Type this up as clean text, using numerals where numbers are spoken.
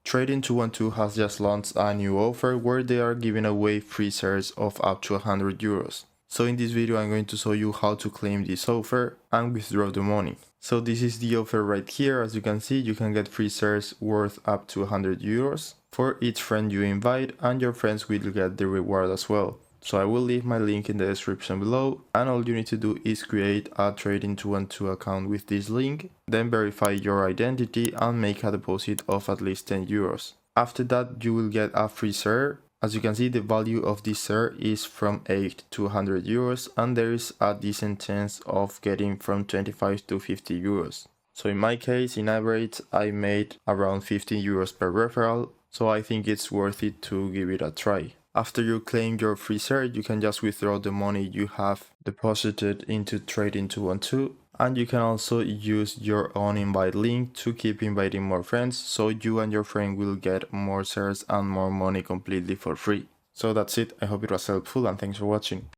Trading212 has just launched a new offer where they are giving away free shares of up to €100. So in this video I'm going to show you how to claim this offer and withdraw the money. So this is the offer right here. As you can see, you can get free shares worth up to €100 for each friend you invite, and your friends will get the reward as well. So I will leave my link in the description below, and all you need to do is create a Trading212 account with this link, then verify your identity and make a deposit of at least €10. After that you will get a free share. As you can see, the value of this share is from 8 to €100, and there is a decent chance of getting from 25 to €50. So in my case, in average, I made around €15 per referral, so I think it's worth it to give it a try. After you claim your free share, you can just withdraw the money you have deposited into Trading212, and you can also use your own invite link to keep inviting more friends, so you and your friend will get more shares and more money completely for free. So that's it. I hope it was helpful, and thanks for watching.